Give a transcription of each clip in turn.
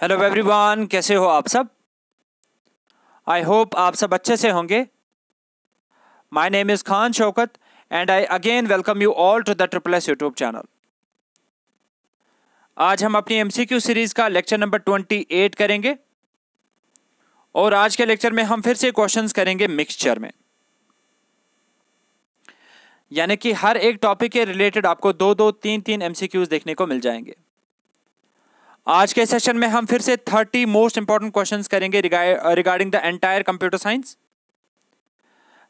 Hello everyone, कैसे हो आप सब। आई होप आप सब अच्छे से होंगे। My name is Khan Shaukat and I again welcome you all to the triple S YouTube channel. आज हम अपनी एमसीक्यू सीरीज़ का लेक्चर नंबर 28 करेंगे और आज के लेक्चर में हम फिर से क्वेश्चंस करेंगे मिक्सचर में, यानी कि हर एक टॉपिक के रिलेटेड आपको दो दो तीन तीन एमसीक्यूज देखने को मिल जाएंगे। आज के सेशन में हम फिर से 30 मोस्ट इंपॉर्टेंट क्वेश्चंस करेंगे regarding the entire computer science.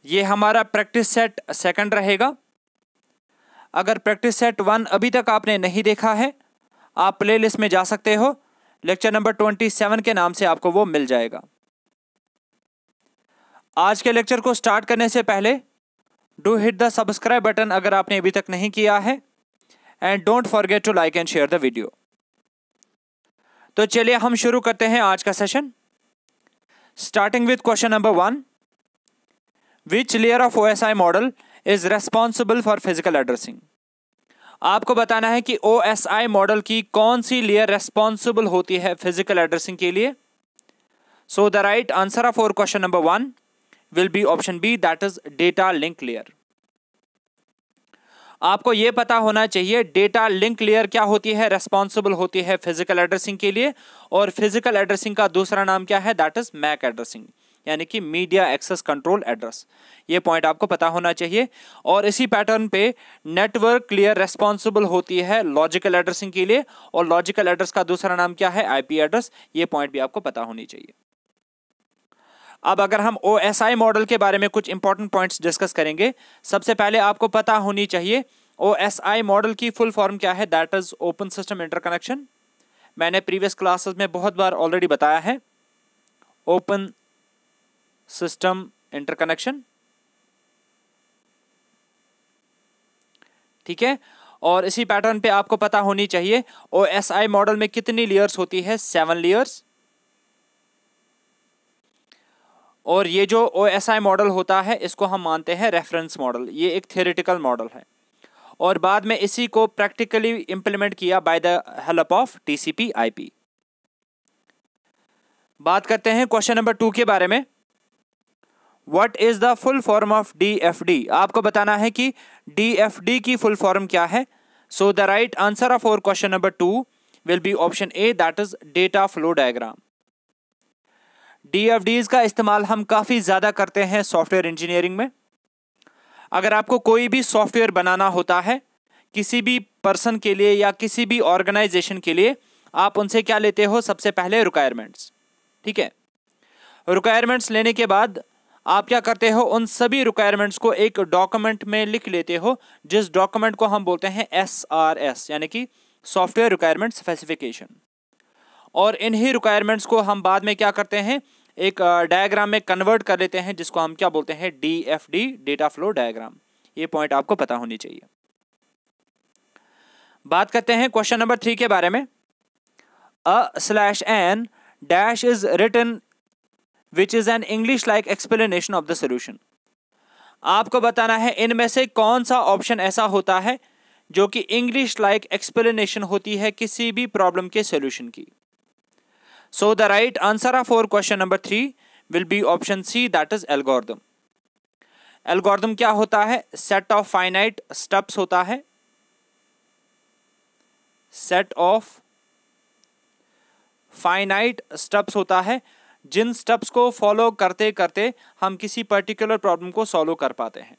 ये हमारा प्रैक्टिस सेट सेकंड रहेगा। अगर प्रैक्टिस सेट 1 अभी तक आपने नहीं देखा है, आप प्लेलिस्ट में जा सकते हो। लेक्चर नंबर 27 के नाम से आपको वो मिल जाएगा। आज के लेक्चर को स्टार्ट करने से पहले do hit the subscribe button अगर आपने अभी तक नहीं किया है, and don't forget to like and share the video. तो चलिए हम शुरू करते हैं आज का session, starting with question number 1। Which layer of OSI model is responsible for physical addressing. आपको बताना है कि OSI मॉडल की कौन सी लेयर रेस्पॉन्सिबल होती है फिजिकल एड्रेसिंग के लिए। So the right answer for question number 1 will be option B, that is data link layer. आपको यह पता होना चाहिए डेटा लिंक लेयर क्या होती है, रेस्पॉन्सिबल होती है फिजिकल एड्रेसिंग के लिए। और फिजिकल एड्रेसिंग का दूसरा नाम क्या है, दैट इज मैक एड्रेसिंग, यानी कि मीडिया एक्सेस कंट्रोल एड्रेस। ये पॉइंट आपको पता होना चाहिए। और इसी पैटर्न पे नेटवर्क लेयर रेस्पॉन्सिबल होती है लॉजिकल एड्रेसिंग के लिए, और लॉजिकल एड्रेस का दूसरा नाम क्या है, IP एड्रेस। ये पॉइंट भी आपको पता होनी चाहिए। अब अगर हम OSI मॉडल के बारे में कुछ इंपॉर्टेंट पॉइंट्स डिस्कस करेंगे, सबसे पहले आपको पता होनी चाहिए OSI मॉडल की फुल फॉर्म क्या है, that is open system interconnection. मैंने प्रीवियस क्लासेस में बहुत बार ऑलरेडी बताया है, ओपन सिस्टम इंटरकनेक्शन, ठीक है। और इसी पैटर्न पे आपको पता होनी चाहिए OSI मॉडल में कितनी लेयर्स होती है, 7 लेयर्स। और ये जो OSI मॉडल होता है इसको हम मानते हैं रेफरेंस मॉडल। ये एक थ्योरेटिकल मॉडल है और बाद में इसी को प्रैक्टिकली इंप्लीमेंट किया by the help of TCP/IP। बात करते हैं क्वेश्चन नंबर 2 के बारे में। What is the full form of DFD। आपको बताना है कि DFD की फुल फॉर्म क्या है। So the right answer for question number 2 will be option A, that is data flow diagram. DFDs का इस्तेमाल हम काफी ज्यादा करते हैं सॉफ्टवेयर इंजीनियरिंग में। अगर आपको कोई भी सॉफ्टवेयर बनाना होता है किसी भी पर्सन के लिए या किसी भी ऑर्गेनाइजेशन के लिए, आप उनसे क्या लेते हो, सबसे पहले रिक्वायरमेंट्स, ठीक है। रिक्वायरमेंट्स लेने के बाद आप क्या करते हो, उन सभी रिक्वायरमेंट्स को एक डॉक्यूमेंट में लिख लेते हो, जिस डॉक्यूमेंट को हम बोलते हैं SRS, यानी कि सॉफ्टवेयर रिक्वायरमेंट स्पेसिफिकेशन। और इन्हीं रिक्वायरमेंट्स को हम बाद में क्या करते हैं, एक डायग्राम में कन्वर्ट कर लेते हैं, जिसको हम क्या बोलते हैं, DFD, डेटा फ्लो डायग्राम। ये पॉइंट आपको पता होनी चाहिए। बात करते हैं क्वेश्चन नंबर 3 के बारे में। /n dash is written which is an English like explanation of the solution। आपको बताना है इनमें से कौन सा ऑप्शन ऐसा होता है जो कि इंग्लिश लाइक एक्सप्लेनेशन होती है किसी भी प्रॉब्लम के सॉल्यूशन की। So the right answer for question number 3 will be option C, that is algorithm. Algorithm क्या होता है, सेट ऑफ फाइनाइट स्टेप्स होता है, सेट ऑफ फाइनाइट स्टेप्स होता है, जिन स्टेप्स को फॉलो करते करते हम किसी पर्टिकुलर प्रॉब्लम को सॉल्व कर पाते हैं,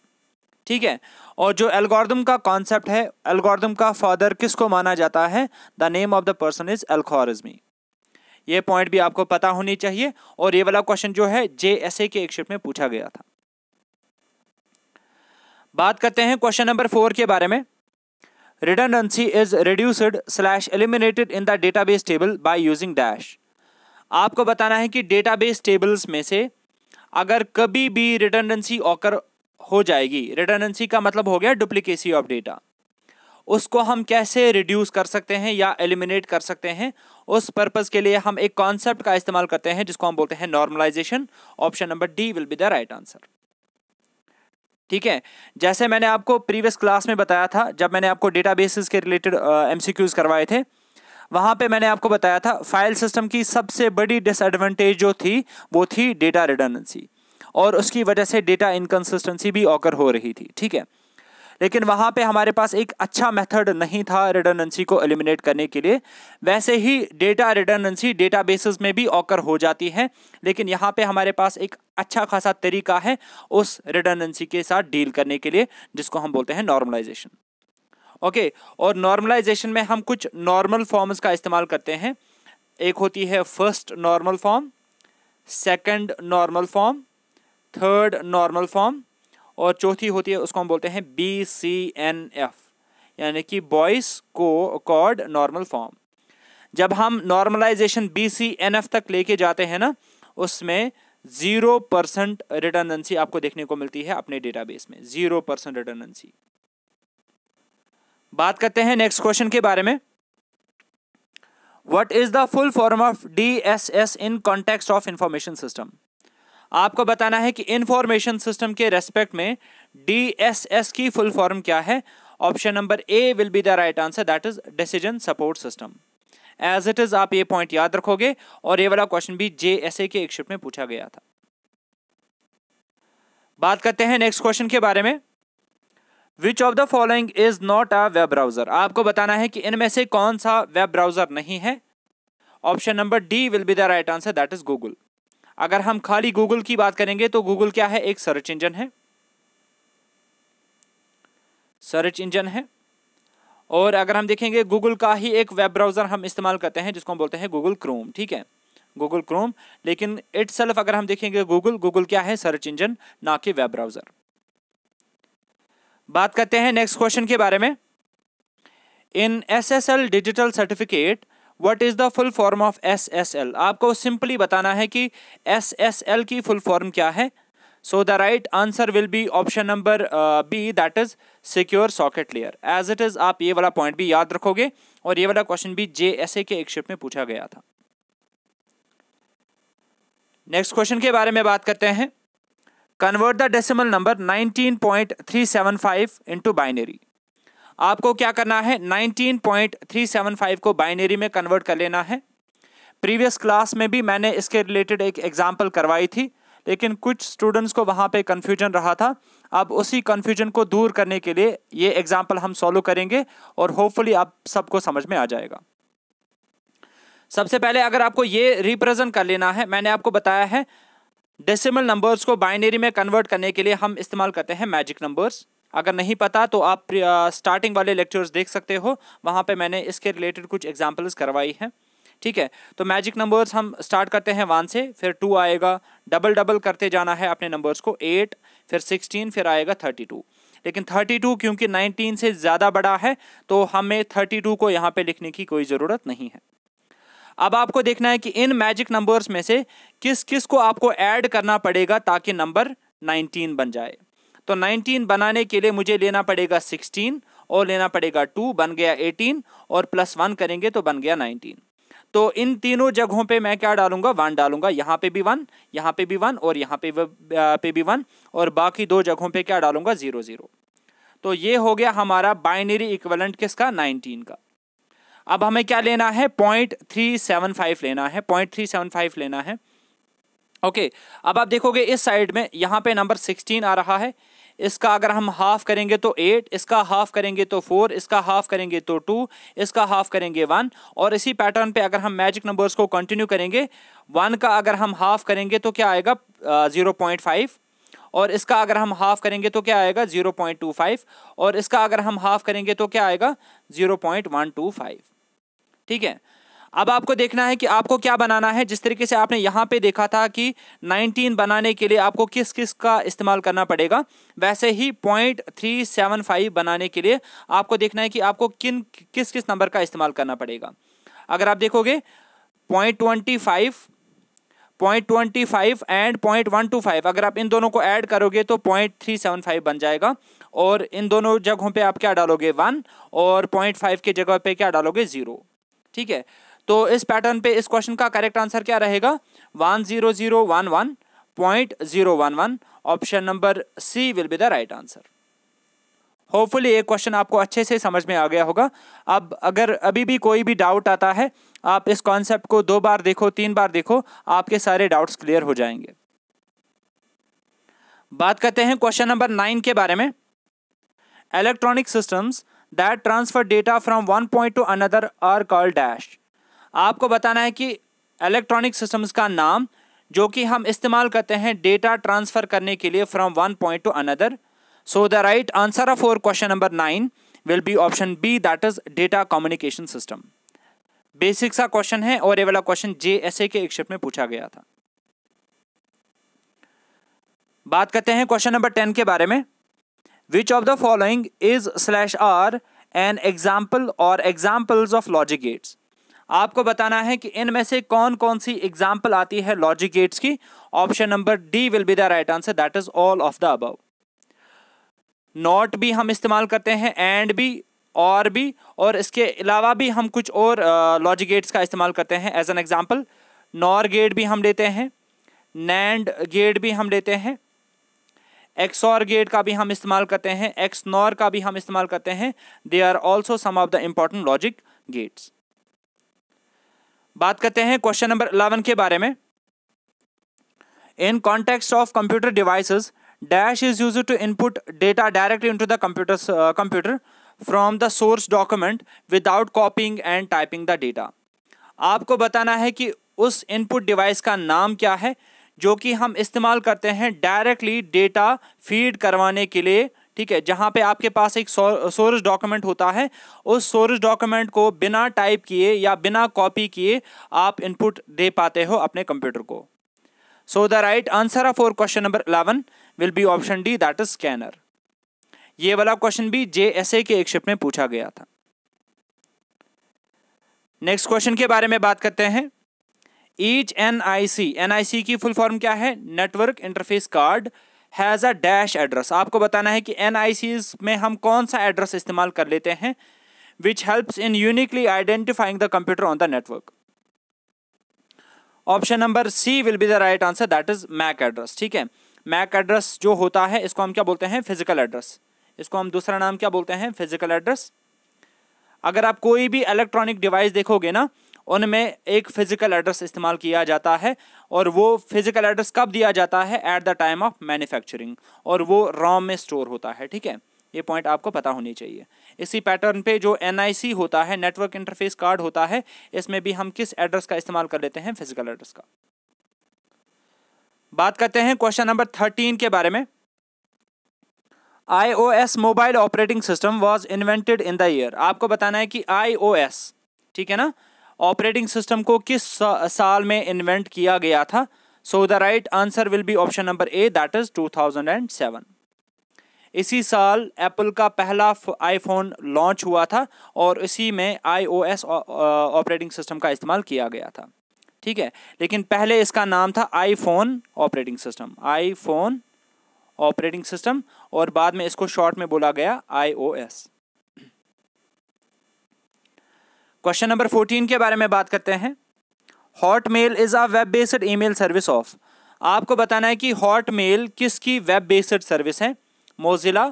ठीक है। और जो एल्गोरिथम का कॉन्सेप्ट है, एल्गोरिथम का फादर किसको माना जाता है, the name of the person is Al-Khwarizmi. ये पॉइंट भी आपको पता होनी चाहिए। और ये वाला क्वेश्चन जो है JSA के एक शिफ्ट में पूछा गया था। बात करते हैं क्वेश्चन नंबर 4 के बारे में। Redundancy is reduced / eliminated in the database table by using dash. आपको बताना है कि डेटाबेस टेबल्स में से अगर कभी भी रिडंडेंसी ऑकर हो जाएगी, रिडंडेंसी का मतलब हो गया डुप्लीकेसी ऑफ डेटा, उसको हम कैसे रिड्यूस कर सकते हैं या एलिमिनेट कर सकते हैं। उस पर्पस के लिए हम एक कॉन्सेप्ट का इस्तेमाल करते हैं जिसको हम बोलते हैं normalization. Option number D will be the right answer, ठीक है। जैसे मैंने आपको प्रीवियस क्लास में बताया था, जब मैंने आपको डेटाबेसेस के रिलेटेड MCQs करवाए थे, वहां पे मैंने आपको बताया था फाइल सिस्टम की सबसे बड़ी डिसएडवांटेज जो थी वो थी डेटा रिडंडेंसी, और उसकी वजह से डेटा इनकंसिस्टेंसी भी ऑकर हो रही थी, ठीक है। लेकिन वहां पे हमारे पास एक अच्छा मेथड नहीं था रिडंडेंसी को एलिमिनेट करने के लिए। वैसे ही डेटा रिडंडेंसी डेटाबेसेस में भी ऑकर हो जाती है, लेकिन यहाँ पे हमारे पास एक अच्छा खासा तरीका है उस रिडंडेंसी के साथ डील करने के लिए, जिसको हम बोलते हैं नॉर्मलाइजेशन। ओके, और नॉर्मलाइजेशन में हम कुछ नॉर्मल फॉर्म्स का इस्तेमाल करते हैं। एक होती है first normal form, second normal form, third normal form, और चौथी होती है उसको हम बोलते हैं BCNF, यानी कि बॉयस कॉर्ड नॉर्मल फॉर्म। जब हम नॉर्मलाइजेशन BCNF तक लेके जाते हैं ना, उसमें 0% रिडंडेंसी आपको देखने को मिलती है अपने डेटाबेस में, 0% रिडंडेंसी। बात करते हैं नेक्स्ट क्वेश्चन के बारे में। What is the full form of DSS in context of information system? आपको बताना है कि इंफॉर्मेशन सिस्टम के रेस्पेक्ट में DSS की फुल फॉर्म क्या है। Option number A will be the right answer, that is decision support system. As it is आप ये पॉइंट याद रखोगे, और ये वाला क्वेश्चन भी JSA के एक शिफ्ट में पूछा गया था। बात करते हैं नेक्स्ट क्वेश्चन के बारे में। Which of the following is not a web browser? आपको बताना है कि इनमें से कौन सा वेब ब्राउजर नहीं है। Option number D will be the right answer, that is Google. अगर हम खाली गूगल की बात करेंगे तो गूगल क्या है? एक सर्च इंजन है, सर्च इंजन है। और अगर हम देखेंगे गूगल का ही एक वेब ब्राउजर हम इस्तेमाल करते हैं जिसको हम बोलते हैं गूगल क्रोम, ठीक है, गूगल क्रोम। लेकिन इटसेल्फ अगर हम देखेंगे गूगल क्या है? सर्च इंजन, ना कि वेब ब्राउजर। बात करते हैं नेक्स्ट क्वेश्चन के बारे में। In SSL digital certificate what is the full form of SSL? आपको सिंपली बताना है कि SSL की फुल फॉर्म क्या है। So the right answer will be option number B, that is secure socket layer. As it is आप ये वाला पॉइंट भी याद रखोगे, और ये वाला क्वेश्चन भी JSA के एक शिफ्ट में पूछा गया था। नेक्स्ट क्वेश्चन के बारे में बात करते हैं। Convert the decimal number 19.375 into binary. आपको क्या करना है? 19.375 को बाइनरी में कन्वर्ट कर लेना है। प्रीवियस क्लास में भी मैंने इसके रिलेटेड एक एग्जांपल करवाई थी, लेकिन कुछ स्टूडेंट्स को वहां पे कंफ्यूजन रहा था। अब उसी कंफ्यूजन को दूर करने के लिए ये एग्जांपल हम सॉल्व करेंगे, और होपफुली आप सबको समझ में आ जाएगा। सबसे पहले अगर आपको ये रिप्रेजेंट कर लेना है, मैंने आपको बताया है डेसिमल नंबर्स को बाइनरी में कन्वर्ट करने के लिए हम इस्तेमाल करते हैं मैजिक नंबर्स। अगर नहीं पता तो आप स्टार्टिंग वाले लेक्चर्स देख सकते हो, वहाँ पे मैंने इसके रिलेटेड कुछ एग्जांपल्स करवाई हैं, ठीक है। तो मैजिक नंबर्स हम स्टार्ट करते हैं 1 से, फिर 2 आएगा, डबल करते जाना है अपने नंबर्स को, 8, फिर 16, फिर आएगा 32। लेकिन 32 क्योंकि 19 से ज़्यादा बड़ा है तो हमें 32 को यहाँ पे लिखने की कोई ज़रूरत नहीं है। अब आपको देखना है कि इन मैजिक नंबर्स में से किस किस को आपको ऐड करना पड़ेगा ताकि नंबर 19 बन जाए। तो 19 बनाने के लिए मुझे लेना पड़ेगा 16, और लेना पड़ेगा 2, बन गया 18, और +1 करेंगे तो बन गया 19। तो इन तीनों जगहों पे मैं क्या डालूंगा? 1 डालूंगा। यहाँ पे भी 1, यहाँ पे भी 1, और यहाँ पे भी 1, और बाकी 2 जगहों पे क्या डालूंगा? 0 0। तो ये हो गया हमारा बाइनरी इक्विवेलेंट किसका? 19 का। अब हमें क्या लेना है? 0.375 लेना है, 0.375 लेना है। ओके, अब आप देखोगे इस साइड में यहाँ पे नंबर 16 आ रहा है। इसका अगर हम हाफ करेंगे तो 8, इसका हाफ करेंगे तो 4, इसका हाफ करेंगे तो 2, इसका हाफ करेंगे 1, और इसी पैटर्न पे अगर हम मैजिक नंबर्स को कंटिन्यू करेंगे, 1 का अगर हम हाफ करेंगे तो क्या आएगा? 0.5, और इसका अगर हम हाफ करेंगे तो क्या आएगा? 0.25, और इसका अगर हम हाफ करेंगे तो क्या आएगा? 0.125, ठीक है। अब आपको देखना है कि आपको क्या बनाना है। जिस तरीके से आपने यहाँ पे देखा था कि 19 बनाने के लिए आपको किस किस का इस्तेमाल करना पड़ेगा, वैसे ही 0.375 बनाने के लिए आपको देखना है कि आपको किस किस नंबर का इस्तेमाल करना पड़ेगा। अगर आप देखोगे 0.25 एंड 0.125, अगर आप इन दोनों को ऐड करोगे तो 0.375 बन जाएगा, और इन दोनों जगहों पे आप क्या डालोगे? 1, और 0.5 के जगह पे क्या डालोगे? 0, ठीक है। तो इस पैटर्न पे इस क्वेश्चन का करेक्ट आंसर क्या रहेगा? 10011.011। Option number C will be the right answer. Hopefully ये क्वेश्चन आपको अच्छे से समझ में आ गया होगा। अब अगर अभी भी कोई भी डाउट आता है, आप इस कॉन्सेप्ट को 2 बार देखो, 3 बार देखो, आपके सारे डाउट्स क्लियर हो जाएंगे। बात करते हैं क्वेश्चन नंबर 9 के बारे में। Electronic systems that transfer data from one point to another are called dash. आपको बताना है कि इलेक्ट्रॉनिक सिस्टम्स का नाम जो कि हम इस्तेमाल करते हैं डेटा ट्रांसफर करने के लिए from one point to another. So the right answer of for question number 9 will be option B, that is data communication system. Basic सा क्वेश्चन है और ये वाला क्वेश्चन JSA के एक शिफ्ट में पूछा गया था। बात करते हैं क्वेश्चन नंबर 10 के बारे में। Which of the following is /r an example और एग्जाम्पल्स ऑफ लॉजिक गेट्स। आपको बताना है कि इनमें से कौन कौन सी एग्जाम्पल आती है लॉजिक गेट्स की। Option number D will be the right answer, that is all of the above. Not भी हम इस्तेमाल करते हैं, एंड भी, और भी, और इसके अलावा भी हम कुछ और लॉजिक गेट्स का इस्तेमाल करते हैं। As an example NOR gate भी हम लेते हैं, नैंड गेट भी हम लेते हैं, एक्सॉर गेट का भी हम इस्तेमाल करते हैं, एक्सनॉर का भी हम इस्तेमाल करते हैं। They are also some of the important logic gates. बात करते हैं क्वेश्चन नंबर 11 के बारे में। In context of computer devices dash is used to input data directly into the computer from the source document without copying and typing the data. आपको बताना है कि उस इनपुट डिवाइस का नाम क्या है जो कि हम इस्तेमाल करते हैं डायरेक्टली डेटा फीड करवाने के लिए। ठीक है, जहां पे आपके पास एक सोर्स डॉक्यूमेंट होता है, उस सोर्स डॉक्यूमेंट को बिना टाइप किए या बिना कॉपी किए आप इनपुट दे पाते हो अपने कंप्यूटर को। सो the right answer for question number 11 will be option D, that is scanner. ये वाला क्वेश्चन भी JSA के एक शिफ्ट में पूछा गया था। नेक्स्ट क्वेश्चन के बारे में बात करते हैं। ईच NIC की फुल फॉर्म क्या है? Network interface card has a dash address. आपको बताना है कि NICs में हम कौन सा एड्रेस इस्तेमाल कर लेते हैं which helps in uniquely identifying the computer on the network. Option number C will be the right answer, that is MAC address. ठीक है, मैक एड्रेस जो होता है इसको हम क्या बोलते हैं? Physical address. इसको हम दूसरा नाम क्या बोलते हैं? Physical address. अगर आप कोई भी इलेक्ट्रॉनिक डिवाइस देखोगे ना, उनमें एक फिजिकल एड्रेस इस्तेमाल किया जाता है, और वो फिजिकल एड्रेस कब दिया जाता है? At the time of manufacturing, और वो ROM में स्टोर होता है। ठीक है, ये पॉइंट आपको पता होनी चाहिए। इसी पैटर्न पे जो NIC होता है, नेटवर्क इंटरफेस कार्ड होता है, इसमें भी हम किस एड्रेस का इस्तेमाल कर लेते हैं? फिजिकल एड्रेस का। बात करते हैं क्वेश्चन नंबर 13 के बारे में। iOS mobile operating system was invented in the year. आपको बताना है कि iOS, ठीक है ना, ऑपरेटिंग सिस्टम को किस साल में इन्वेंट किया गया था। सो the right answer will be option number A, that is 2007। इसी साल एप्पल का पहला आईफोन लॉन्च हुआ था, और इसी में iOS ऑपरेटिंग सिस्टम का इस्तेमाल किया गया था। ठीक है, लेकिन पहले इसका नाम था iPhone operating system, iPhone operating system, और बाद में इसको शॉर्ट में बोला गया iOS। क्वेश्चन नंबर 14 के बारे में बात करते हैं। Hotmail is a web based email service of. आपको बताना है कि हॉटमेल किसकी वेब बेस्ड सर्विस है? Mozilla,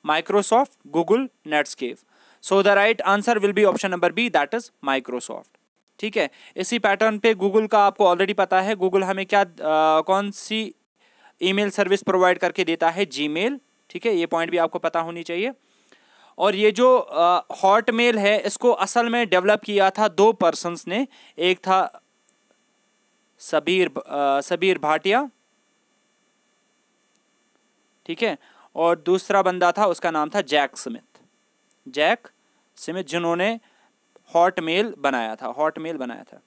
Microsoft, Google, Netscape. So the right answer will be option number B, that is Microsoft. ठीक है, इसी पैटर्न पे गूगल का आपको ऑलरेडी पता है। गूगल हमें क्या कौन सी ईमेल सर्विस प्रोवाइड करके देता है? जीमेल। ठीक है, ये पॉइंट भी आपको पता होनी चाहिए। और ये जो हॉटमेल है, इसको असल में डेवलप किया था 2 पर्सन्स ने। एक था सबीर भाटिया, ठीक है, और दूसरा बंदा था, उसका नाम था जैक स्मिथ, जिन्होंने हॉटमेल बनाया था।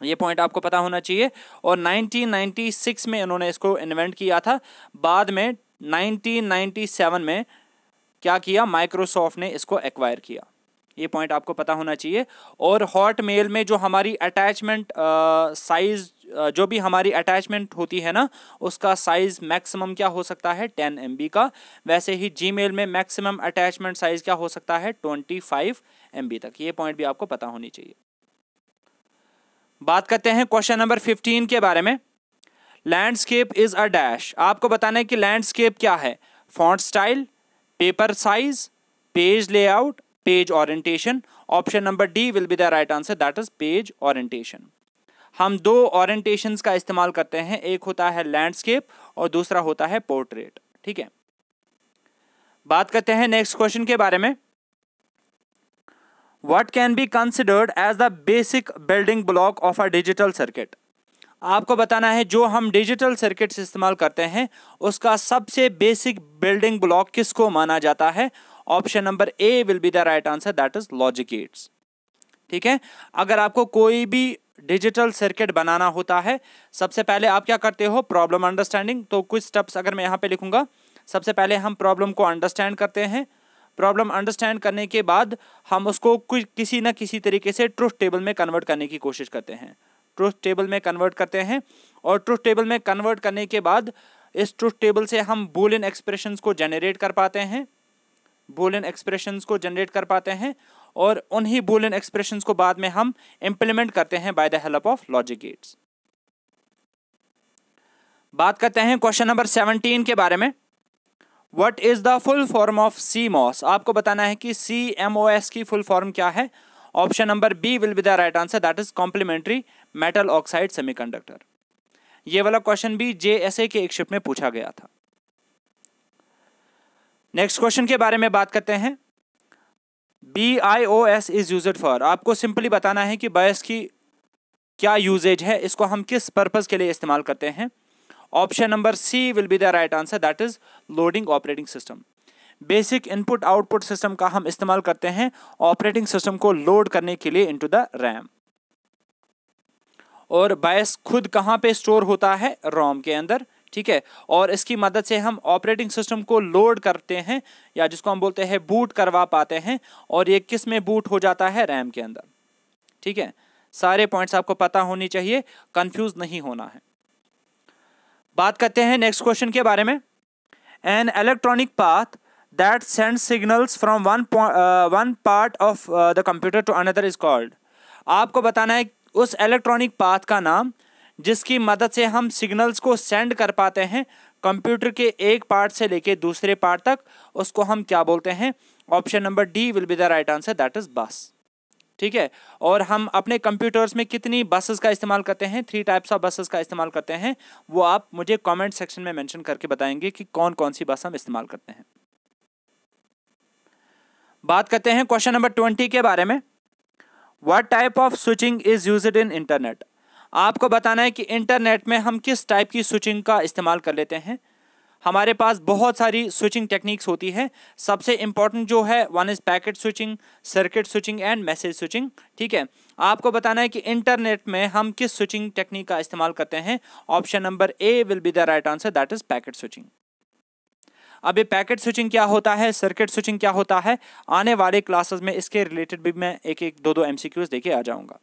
ये पॉइंट आपको पता होना चाहिए। और 1996 में इन्होंने इसको इन्वेंट किया था। बाद में 1997 में क्या किया? माइक्रोसॉफ्ट ने इसको एक्वायर किया। ये पॉइंट आपको पता होना चाहिए। और हॉटमेल में जो हमारी अटैचमेंट साइज, जो भी हमारी अटैचमेंट होती है ना, उसका साइज मैक्सिमम क्या हो सकता है? 10 MB का। वैसे ही जीमेल में मैक्सिमम अटैचमेंट साइज क्या हो सकता है? 25 MB तक। ये पॉइंट भी आपको पता होनी चाहिए। बात करते हैं क्वेश्चन नंबर 15 के बारे में। Landscape is a dash. आपको बताना है कि लैंडस्केप क्या है? Font style, paper size, page layout, page orientation. Option number D will be the right answer, that is page orientation. हम दो ओरिएंटेशंस का इस्तेमाल करते हैं, एक होता है लैंडस्केप और दूसरा होता है पोर्ट्रेट। ठीक है, बात करते हैं नेक्स्ट क्वेश्चन के बारे में। What can be considered as the basic building block of a digital circuit. आपको बताना है जो हम डिजिटल सर्किट्स इस्तेमाल करते हैं उसका सबसे बेसिक बिल्डिंग ब्लॉक किसको माना जाता है। Option number A will be the right answer, that is logic gates. ठीक है, अगर आपको कोई भी डिजिटल सर्किट बनाना होता है, सबसे पहले आप क्या करते हो, प्रॉब्लम अंडरस्टैंडिंग। तो कुछ स्टेप्स अगर मैं यहाँ पे लिखूंगा, सबसे पहले हम प्रॉब्लम को अंडरस्टैंड करते हैं। प्रॉब्लम अंडरस्टैंड करने के बाद हम उसको किसी ना किसी तरीके से ट्रुथ टेबल में कन्वर्ट करने की कोशिश करते हैं। ट्रुथ टेबल में कन्वर्ट करते हैं और ट्रुथ टेबल में कन्वर्ट करने के बाद इस ट्रुथ टेबल से हम बूलियन एक्सप्रेशंस को जनरेट कर पाते हैं, बूलियन एक्सप्रेशंस को जनरेट कर पाते हैं और उन्हीं बूलियन एक्सप्रेशंस को बाद में हम इंप्लीमेंट करते हैं by the help of logic gates. बात करते हैं क्वेश्चन नंबर 17 के बारे में। What is the full form of CMOS। आपको बताना है कि CMOS की फुल फॉर्म क्या है। Option number B will be the right answer, that is complementary metal oxide semiconductor. ये वाला क्वेश्चन भी JSA के एक शिफ्ट में पूछा गया था। नेक्स्ट क्वेश्चन के बारे में बात करते हैं। BIOS is used for. आपको सिंपली बताना है कि बायस की क्या यूजेज है, इसको हम किस पर्पस के लिए इस्तेमाल करते हैं। Option number C will be the right answer, that is loading operating system. Basic input output system का हम इस्तेमाल करते हैं ऑपरेटिंग सिस्टम को लोड करने के लिए इनटू द रैम। और बायस खुद कहां पे स्टोर होता है, रोम के अंदर। ठीक है, और इसकी मदद से हम ऑपरेटिंग सिस्टम को लोड करते हैं या जिसको हम बोलते हैं बूट करवा पाते हैं, और ये किस में बूट हो जाता है, रैम के अंदर। ठीक है, सारे पॉइंट्स आपको पता होनी चाहिए, कंफ्यूज नहीं होना है। बात करते हैं नेक्स्ट क्वेश्चन के बारे में। An electronic path that send signals from one part of the computer to another is called. आपको बताना है उस इलेक्ट्रॉनिक पाथ का नाम जिसकी मदद से हम सिग्नल्स को सेंड कर पाते हैं कंप्यूटर के एक पार्ट से लेके दूसरे पार्ट तक, उसको हम क्या बोलते हैं। Option number D will be the right answer, that is बस। ठीक है, और हम अपने कंप्यूटर्स में कितनी बसेस का इस्तेमाल करते हैं, 3 टाइप्स ऑफ बसेस का इस्तेमाल करते हैं, वो आप मुझे कमेंट सेक्शन में मेंशन करके बताएंगे कि कौन कौन सी बस हम इस्तेमाल करते हैं। बात करते हैं क्वेश्चन नंबर 20 के बारे में। What type of switching is used in internet. आपको बताना है कि इंटरनेट में हम किस टाइप की स्विचिंग का इस्तेमाल कर लेते हैं। हमारे पास बहुत सारी स्विचिंग टेक्निक्स होती है, सबसे इंपॉर्टेंट जो है one is packet switching, circuit switching and message switching. ठीक है, आपको बताना है कि इंटरनेट में हम किस स्विचिंग टेक्निक का इस्तेमाल करते हैं। Option number A will be the right answer, that is packet switching. अब ये पैकेट स्विचिंग क्या होता है, सर्किट स्विचिंग क्या होता है, आने वाले क्लासेस में इसके रिलेटेड भी मैं एक एक दो MCQs देके आ जाऊंगा।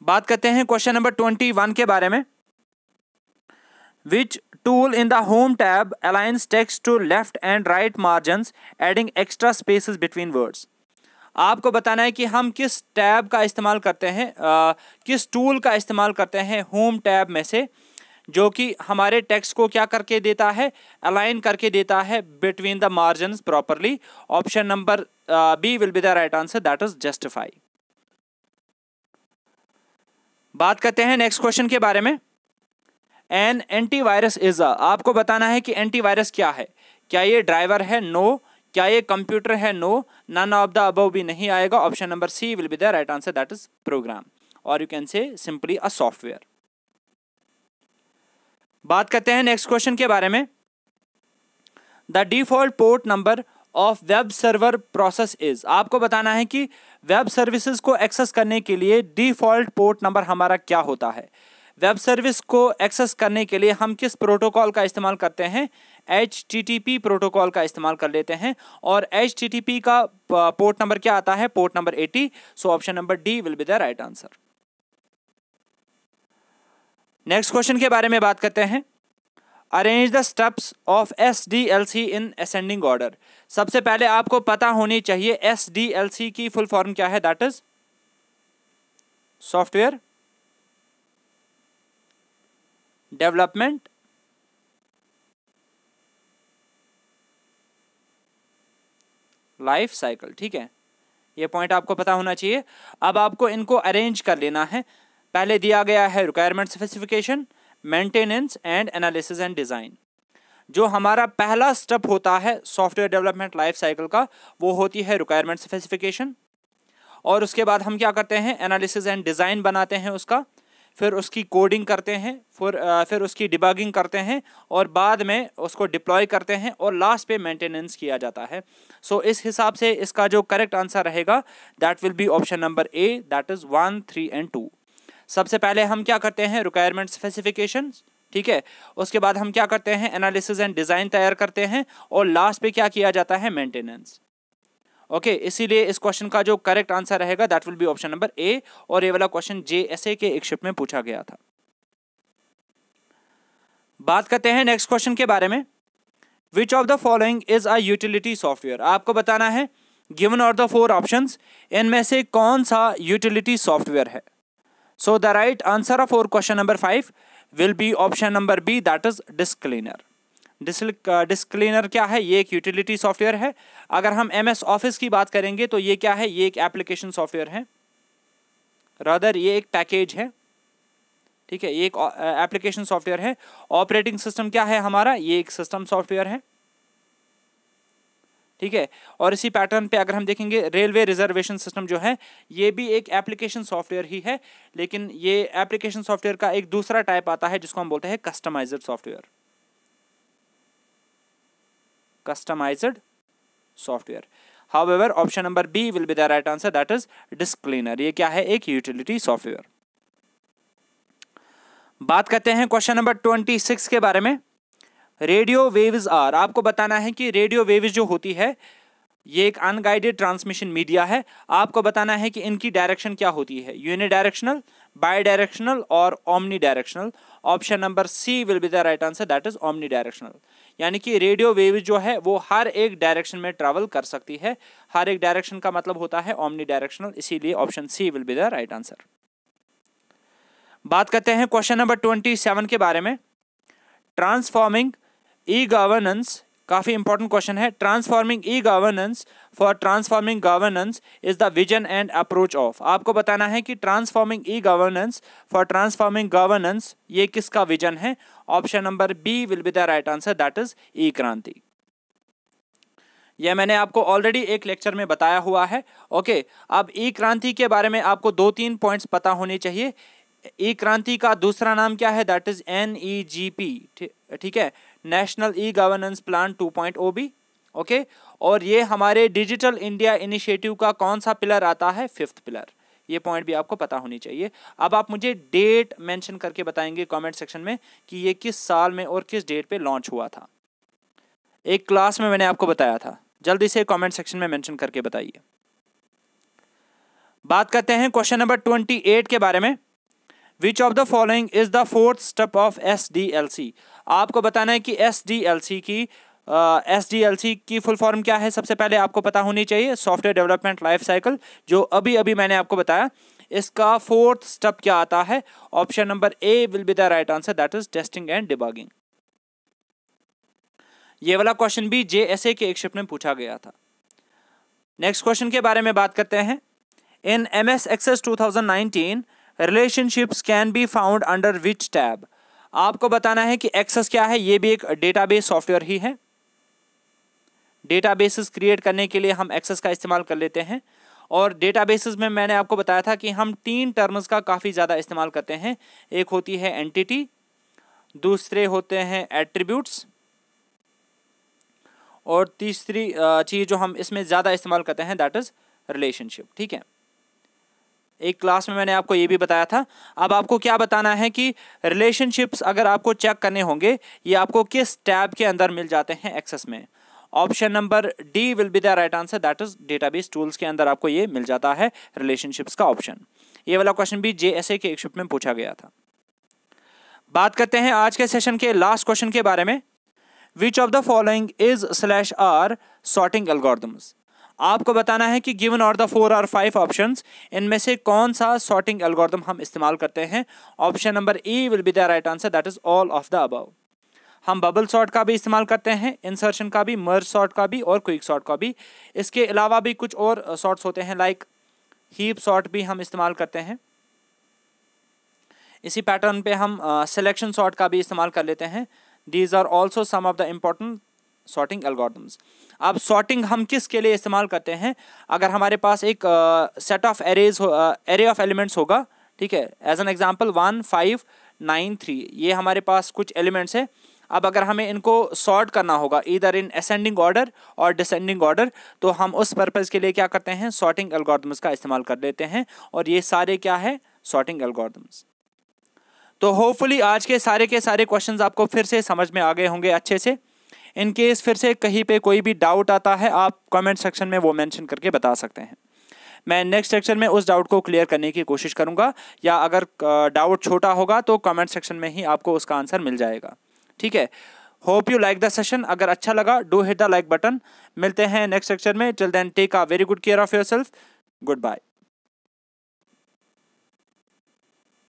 बात करते हैं क्वेश्चन नंबर 21 के बारे में। Which tool in the home tab aligns text to left and right margins, adding extra spaces between words? आपको बताना है कि हम किस टैब का इस्तेमाल करते हैं, किस टूल का इस्तेमाल करते हैं होम टैब में से, जो कि हमारे टेक्स्ट को क्या करके देता है, अलाइन करके देता है between the margins properly. Option number B will be the right answer, that is justify. बात करते हैं नेक्स्ट क्वेश्चन के बारे में। An antivirus is a. आपको बताना है कि एंटीवायरस क्या है, क्या ये ड्राइवर है, नो। क्या ये कंप्यूटर है, no. None of the above भी नहीं आएगा। Option number C will be the right answer, that is program, और you can say simply a software. बात करते हैं नेक्स्ट क्वेश्चन के बारे में। The default port number of web server process is. आपको बताना है कि वेब सर्विसेज को एक्सेस करने के लिए डिफॉल्ट पोर्ट नंबर हमारा क्या होता है। वेब सर्विस को एक्सेस करने के लिए हम किस प्रोटोकॉल का इस्तेमाल करते हैं, HTTP प्रोटोकॉल का इस्तेमाल कर लेते हैं, और HTTP का पोर्ट नंबर क्या आता है, port number 80। So option number D will be the right answer. Next question के बारे में बात करते हैं। Arrange the steps of SDLC in ascending order. सबसे पहले आपको पता होनी चाहिए SDLC की फुल फॉर्म क्या है, that is software development life cycle. ठीक है, ये पॉइंट आपको पता होना चाहिए। अब आपको इनको अरेंज कर लेना है। पहले दिया गया है requirement specification, maintenance and analysis and design. जो हमारा पहला स्टेप होता है सॉफ्टवेयर डेवलपमेंट लाइफ साइकिल का, वो होती है रिक्वायरमेंट स्पेसिफिकेशन, और उसके बाद हम क्या करते हैं, एनालिसिस एंड डिज़ाइन बनाते हैं उसका, फिर उसकी कोडिंग करते हैं, फिर उसकी डिबगिंग करते हैं, और बाद में उसको डिप्लॉय करते हैं, और लास्ट पे मेंटेनेंस किया जाता है। सो इस हिसाब से इसका जो करेक्ट आंसर रहेगा that will be option number A, that is 1, 3 and 2। सबसे पहले हम क्या करते हैं, रिक्वायरमेंट स्पेसिफिकेशन, ठीक है, उसके बाद हम क्या करते हैं, एनालिसिस एंड डिज़ाइन तैयार करते हैं, और लास्ट पे क्या किया जाता है, मेंटेनेंस। ओके, इसीलिए इस क्वेश्चन का जो करेक्ट आंसर रहेगा that will be option number ए, और ये वाला क्वेश्चन JSA के एक शिफ्ट में पूछा गया था। बात करते हैं नेक्स्ट क्वेश्चन के बारे में। Which of the following is a utility software. आपको बताना है गिवन और द 4 ऑप्शंस, इनमें से कौन सा यूटिलिटी सॉफ्टवेयर है। So the right answer for question number 5 will be option number B, that is disk cleaner. Disk cleaner क्या है, ये एक यूटिलिटी सॉफ्टवेयर है। अगर हम MS ऑफिस की बात करेंगे तो ये क्या है, ये एक एप्लीकेशन सॉफ्टवेयर है, रादर ये एक पैकेज है। ठीक है, ये एक एप्लीकेशन सॉफ्टवेयर है। ऑपरेटिंग सिस्टम क्या है हमारा, ये एक सिस्टम सॉफ्टवेयर है। ठीक है, और इसी पैटर्न पे अगर हम देखेंगे रेलवे रिजर्वेशन सिस्टम जो है, ये भी एक एप्लीकेशन सॉफ्टवेयर ही है, लेकिन ये एप्लीकेशन सॉफ्टवेयर का एक दूसरा टाइप आता है जिसको हम बोलते हैं customized software. Customized software. However, option number B will be the right answer, that is disk cleaner. ये क्या है, एक यूटिलिटी सॉफ्टवेयर। बात करते हैं क्वेश्चन नंबर 26 के बारे में। रेडियो वेव्स आर, आपको बताना है कि रेडियो वेव्स जो होती है ये एक अनगाइडेड ट्रांसमिशन मीडिया है। आपको बताना है कि इनकी डायरेक्शन क्या होती है, यूनिडायरेक्शनल, बाई डायरेक्शनल और omnidirectional. Option number C will be the right answer, that is omnidirectional. यानी कि रेडियो वेव जो है वो हर एक डायरेक्शन में ट्रैवल कर सकती है। हर एक डायरेक्शन का मतलब होता है ओमनी डायरेक्शनल, इसीलिए option C will be the right answer. बात करते हैं क्वेश्चन नंबर 27 के बारे में। ट्रांसफॉर्मिंग ई गवर्नेंस, काफी इंपॉर्टेंट क्वेश्चन है। Transforming e governance for transforming governance is the vision and approach of. आपको बताना है कि transforming e governance for transforming governance ये किसका विजन है। Option number B will be the right answer, that is e Kranti. यह मैंने आपको ऑलरेडी एक लेक्चर में बताया हुआ है। ओके, अब ई क्रांति के बारे में आपको 2-3 पॉइंट्स पता होने चाहिए। ई क्रांति का दूसरा नाम क्या है, दैट इज NEGP। ठीक है, नेशनल ई गवर्नेंस प्लान 2.0 भी। ओके, और ये हमारे डिजिटल इंडिया इनिशिएटिव का कौन सा पिलर आता है, 5th पिलर। ये पॉइंट भी आपको पता होनी चाहिए। अब आप मुझे डेट मेंशन करके बताएंगे कमेंट सेक्शन में कि ये किस साल में और किस डेट पे लॉन्च हुआ था। एक क्लास में मैंने आपको बताया था, जल्दी से कमेंट सेक्शन में मेंशन करके बताइए। बात करते हैं क्वेश्चन नंबर 28 के बारे में। Which of the following is the 4th step of SDLC। आपको बताना है कि SDLC की फुल फॉर्म क्या है। सबसे पहले आपको पता होनी चाहिए सॉफ्टवेयर डेवलपमेंट लाइफ साइकिल, जो अभी अभी मैंने आपको बताया। इसका 4th स्टेप क्या आता है। Option number A will be the right answer, that is testing and debugging. ये वाला क्वेश्चन भी JSA के एक शिफ्ट में पूछा गया था। नेक्स्ट क्वेश्चन के बारे में बात करते हैं। इन MS Access 2019 relationships can be found under which tab. आपको बताना है कि एक्सेस क्या है, ये भी एक डेटाबेस सॉफ्टवेयर ही है। डेटाबेसेस क्रिएट करने के लिए हम एक्सेस का इस्तेमाल कर लेते हैं, और डेटाबेसेस में मैंने आपको बताया था कि हम 3 टर्म्स का काफ़ी ज़्यादा इस्तेमाल करते हैं। एक होती है एंटिटी, दूसरे होते हैं एट्रीब्यूट्स, और तीसरी चीज़ जो हम इसमें ज़्यादा इस्तेमाल करते हैं दैट इज़ रिलेशनशिप। ठीक है, एक क्लास में मैंने आपको ये भी बताया था। अब आपको क्या बताना है कि रिलेशनशिप्स अगर आपको चेक करने होंगे ये आपको किस टैब के अंदर मिल जाते हैं एक्सेस में। Option number D will be the right answer, that is database tools के अंदर आपको ये मिल जाता है रिलेशनशिप्स का ऑप्शन। ये वाला क्वेश्चन भी JSA के एक शिफ्ट में पूछा गया था। बात करते हैं आज के सेशन के लास्ट क्वेश्चन के बारे में। Which of the following is /R sorting algorithms. आपको बताना है कि गिवन और द 4 और 5 ऑप्शंस, इनमें से कौन सा सॉर्टिंग एल्गोरिथम हम इस्तेमाल करते हैं। Option number E will be the right answer, that is all of the above. हम बबल सॉर्ट का भी इस्तेमाल करते हैं, इंसर्शन का भी, मर्ज सॉर्ट का भी और क्विक सॉर्ट का भी। इसके अलावा भी कुछ और सॉर्ट्स होते हैं, लाइक हीप सॉर्ट भी हम इस्तेमाल करते हैं। इसी पैटर्न पे हम सिलेक्शन सॉर्ट का भी इस्तेमाल कर लेते हैं। These are also some of the important sorting algorithms. अब सॉर्टिंग हम किसके लिए इस्तेमाल करते हैं? अगर हमारे पास एक set of array of elements होगा, ठीक है, एज एन एग्जांपल 1 5 9 3, ये हमारे पास कुछ एलिमेंट्स है। अब अगर हमें इनको सॉर्ट करना होगा इधर इन असेंडिंग ऑर्डर और डिसेंडिंग ऑर्डर, तो हम उस पर्पज़ के लिए क्या करते हैं? सॉर्टिंग एल्गोरिथम्स का इस्तेमाल कर लेते हैं। और ये सारे क्या है? Sorting algorithms. तो होपफुली आज के सारे क्वेश्चंस आपको फिर से समझ में आ गए होंगे अच्छे से। इन केस फिर से कहीं पे कोई भी डाउट आता है, आप कमेंट सेक्शन में वो मेंशन करके बता सकते हैं। मैं नेक्स्ट लेक्चर में उस डाउट को क्लियर करने की कोशिश करूंगा, या अगर डाउट छोटा होगा तो कमेंट सेक्शन में ही आपको उसका आंसर मिल जाएगा। ठीक है, hope you like the session. अगर अच्छा लगा do hit the like button. मिलते हैं नेक्स्ट लेक्चर में। Till then take a very good care of yourself. Good bye.